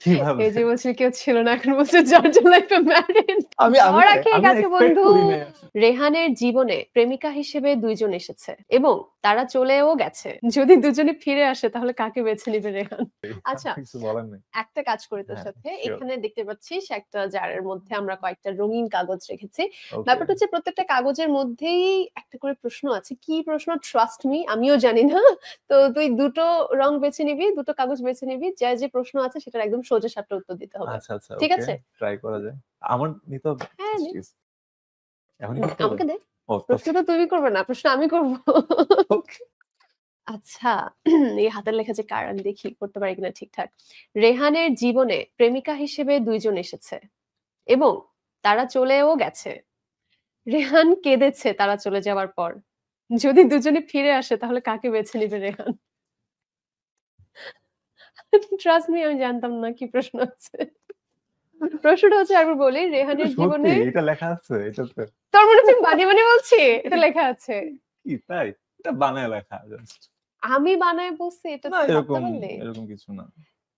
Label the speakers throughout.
Speaker 1: কিভাবে?
Speaker 2: এই যে বলছিল কেউ ছিল না, এখন বলছে জর্জিয়া লাইফে ম্যারিড।
Speaker 1: আমি আমি
Speaker 2: ধরা খেয়ে
Speaker 1: আমি
Speaker 2: গেছে
Speaker 1: এক্সপেক্ট
Speaker 2: বন্ধু।
Speaker 1: করি নাই আসলে।
Speaker 2: রেহানের জীবনে প্রেমিকা হিসেবে ২ জন এসেছে এবং তারা চলেও গেছে। যদি দুজনে ফিরে আসে তাহলে কাকে বেছে নিবে রেহান? আচ্ছা,
Speaker 1: আমার কিছু বলার নেই।
Speaker 2: একটা কাজ করি তোর
Speaker 1: হ্যাঁ,
Speaker 2: সাথে।
Speaker 1: শিওর।
Speaker 2: এখানে দেখতে পাচ্ছিস একটা জারের মধ্যে আমরা কয়েকটা রঙিন কাগজ রেখেছি।
Speaker 1: ওকে।
Speaker 2: ব্যাপারটা হচ্ছে প্রত্যেকটা কাগজের মধ্যেই একটা করে প্রশ্ন আছে। কি প্রশ্ন ট্রাস্ট মি আমিও জানি না। তো তুই ২ টো রং বেছে নিবি, ২ টো কাগজ বেছে নিবি। যে প্রশ্ন আছে সেটার একদম সোজা সাপটা উত্তর দিতে হবে।
Speaker 1: আচ্ছা, আচ্ছা,
Speaker 2: ঠিক
Speaker 1: ওকে।
Speaker 2: আছে?
Speaker 1: ট্রাই করা যায়। আমার নিতে হবে?
Speaker 2: হ্যাঁ, নে।
Speaker 1: এক্সকিউজ এখনই করতে হবে?
Speaker 2: আমাকে দে।
Speaker 1: ও
Speaker 2: প্রশ্ন তো তুমি করবে না, প্রশ্ন আমি করব।
Speaker 1: ওকে।
Speaker 2: আচ্ছা, এই হাতের লেখা যে কার আমি দেখি করতে পারি কিনা ঠিকঠাক। রেহানের জীবনে প্রেমিকা হিসেবে ২ জন এসেছে এবং তারা চলেও গেছে। রেহান কেঁদেছে তারা চলে যাওয়ার পর। যদি দুজনে ফিরে আসে তাহলে কাকে বেছে নিবে রেহান? ট্রাস্ট মি আমি জানতাম না কি প্রশ্ন আছে। প্রশ্নটা হচ্ছে আরেকবার বলি,
Speaker 1: এটা
Speaker 2: রেহানের
Speaker 1: সত্যি
Speaker 2: জীবনে
Speaker 1: এটা লেখা আছে এটাতে?
Speaker 2: তোর মনে হচ্ছে আমি বানিয়ে, বানিয়ে বলছি? এটা লেখা আছে।
Speaker 1: কি তাই? এটা বানায় লেখা জাস্ট।
Speaker 2: আমি বানায় বলছি এটা
Speaker 1: না
Speaker 2: তুই ভাবতে
Speaker 1: এরকম
Speaker 2: পারলি?
Speaker 1: এরকম কিছু না।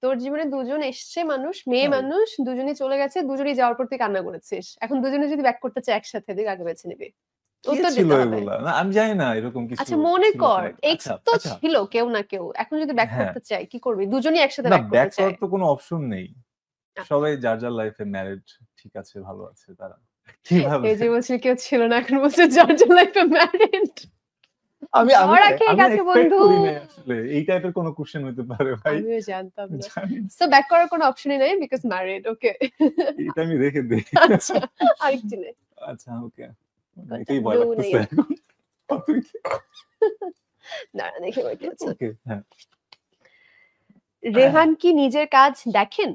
Speaker 2: তোর জীবনে ২ জন এসছে মানুষ, মেয়ে
Speaker 1: তাই?
Speaker 2: মানুষ, দুজনই চলে গেছে, দুজনেই যাওয়ার পর তুই কান্না করেছিস। এখন দুজনে যদি ব্যাক করতে চায় একসাথে তুই কাকে বেছে নিবি?
Speaker 1: কে
Speaker 2: উত্তর
Speaker 1: ছিল
Speaker 2: দিতে হবে।
Speaker 1: এগুলা? না আমি জানি না এরকম কিছু
Speaker 2: আচ্ছা মনে
Speaker 1: ছিল
Speaker 2: কর,
Speaker 1: কিনা।
Speaker 2: এক্স
Speaker 1: আচ্ছা,
Speaker 2: তো
Speaker 1: আচ্ছা।
Speaker 2: ছিল কেউ না কেউ। এখন যদি ব্যাক
Speaker 1: হ্যাঁ।
Speaker 2: করতে চায় কি করবি? দুজনই একসাথে
Speaker 1: না
Speaker 2: ব্যাক করতে
Speaker 1: ব্যাক করার
Speaker 2: চায়।
Speaker 1: তো কোনো অপশন নেই।
Speaker 2: আচ্ছা।
Speaker 1: সবাই যার, যার লাইফে ম্যারিড ঠিক আছে, ভালো আছে তারা। কিভাবে?
Speaker 2: এই যে বলছিল কেউ ছিল না, এখন বলছে জর্জিয়া লাইফে ম্যারিড।
Speaker 1: আমি আমি
Speaker 2: ধরা খেয়ে
Speaker 1: আমি
Speaker 2: গেছে
Speaker 1: এক্সপেক্ট
Speaker 2: বন্ধু।
Speaker 1: করি নাই আসলে। এই টাইপের কোনো কোয়েশ্চেন হইতে পারে ভাই।
Speaker 2: আমিও জানতাম না।
Speaker 1: জানি না।
Speaker 2: সো ব্যাক করার কোনো অপশনই নাই বিকজ ম্যারিড। ওকে।
Speaker 1: এটা আমি রেখে দেই।
Speaker 2: আচ্ছা, আরেকটু নে।
Speaker 1: আচ্ছা ওকে।
Speaker 2: কোনটা?
Speaker 1: এটাই ভয়
Speaker 2: ২ নেই।
Speaker 1: লাগতেছে এখন। কতই
Speaker 2: দাঁড়া দেখি কয়টি আছে।
Speaker 1: ওকে হ্যাঁ।
Speaker 2: রেহান কি নিজের কাজ দেখেন?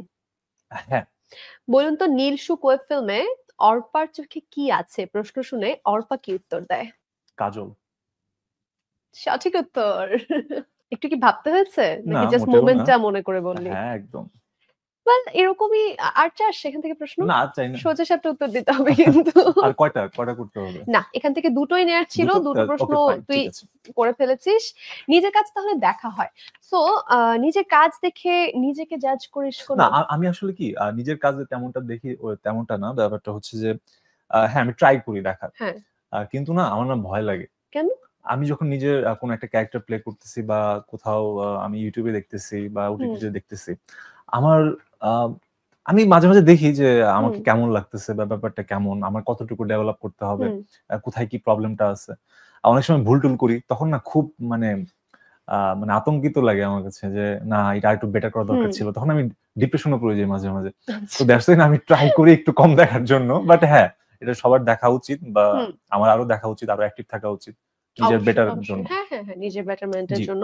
Speaker 1: হ্যাঁ,
Speaker 2: বলুন তো নীলসুখ ওয়েব ফিল্মে অর্পার চোখে কি আছে? প্রশ্ন শুনে অর্পা কি উত্তর দেয়?
Speaker 1: কাজল।
Speaker 2: সঠিক উত্তর। একটু কি ভাবতে হয়েছে?
Speaker 1: না
Speaker 2: নাকি জাস্ট
Speaker 1: মোটেও না।
Speaker 2: মোমেন্টটা মনে করে বললি?
Speaker 1: হ্যাঁ, একদম।
Speaker 2: ওয়েল এরকমই আর চাস সেখান থেকে প্রশ্ন?
Speaker 1: না আর চাই না।
Speaker 2: সোজা সাপটা উত্তর দিতে হবে কিন্তু।
Speaker 1: আর কয়টা করতে হবে?
Speaker 2: না, এখান থেকে দুটোই নেয়ার ছিল।
Speaker 1: ২ টো?
Speaker 2: দুটো প্রশ্ন
Speaker 1: ওকে ফাইন
Speaker 2: তুই
Speaker 1: ঠিক আছে।
Speaker 2: করে ফেলেছিস। নিজের কাজ তাহলে দেখা হয়। সো নিজের কাজ দেখে নিজেকে জাজ করিস
Speaker 1: না
Speaker 2: কোনো?
Speaker 1: আমি আসলে কি নিজের কাজে তেমনটা দেখি তেমনটা না। ব্যাপারটা হচ্ছে যে হ্যাঁ, আমি ট্রাই করি দেখার।
Speaker 2: হ্যাঁ,
Speaker 1: কিন্তু না আমার না ভয় লাগে।
Speaker 2: কেন?
Speaker 1: আমি যখন নিজের কোনো একটা ক্যারেক্টার প্লে করতেছি বা কোথাও আমি YouTube এ দেখতেছি বা
Speaker 2: হুম,
Speaker 1: OTT তে দেখতেছি। আমার আ আমি মাঝে, মাঝে দেখি যে
Speaker 2: হুম,
Speaker 1: আমাকে কেমন লাগতেছে বা ব্যাপারটা কেমন, আমার কতটুকু ডেভেলপ করতে হবে,
Speaker 2: হুম।
Speaker 1: কোথায় কি প্রবলেমটা আছে। অনেক সময় ভুল-টুল করি। তখন না খুব মানে আতঙ্কিত লাগে আমার কাছে যে না এটা আরেকটু বেটার করা দরকার
Speaker 2: হুম,
Speaker 1: ছিল। তখন আমি ডিপ্রেশন এ পড়ে যাই মাঝে, মাঝে। তো
Speaker 2: আচ্ছা।
Speaker 1: দ্যাটস ওয়াই আমি ট্রাই করি একটু কম দেখার জন্য। বাট হ্যাঁ, এটা সবার দেখা উচিত বা
Speaker 2: হুম,
Speaker 1: আমার আরো দেখা উচিত, আরো অ্যাক্টিভ থাকা উচিত নিজের
Speaker 2: অবশ্যই,
Speaker 1: বেটার এর
Speaker 2: অবশ্যই।
Speaker 1: জন্য।
Speaker 2: হ্যাঁ, হ্যাঁ, হ্যাঁ, নিজের বেটারমেন্ট এর
Speaker 1: জি।
Speaker 2: জন্য।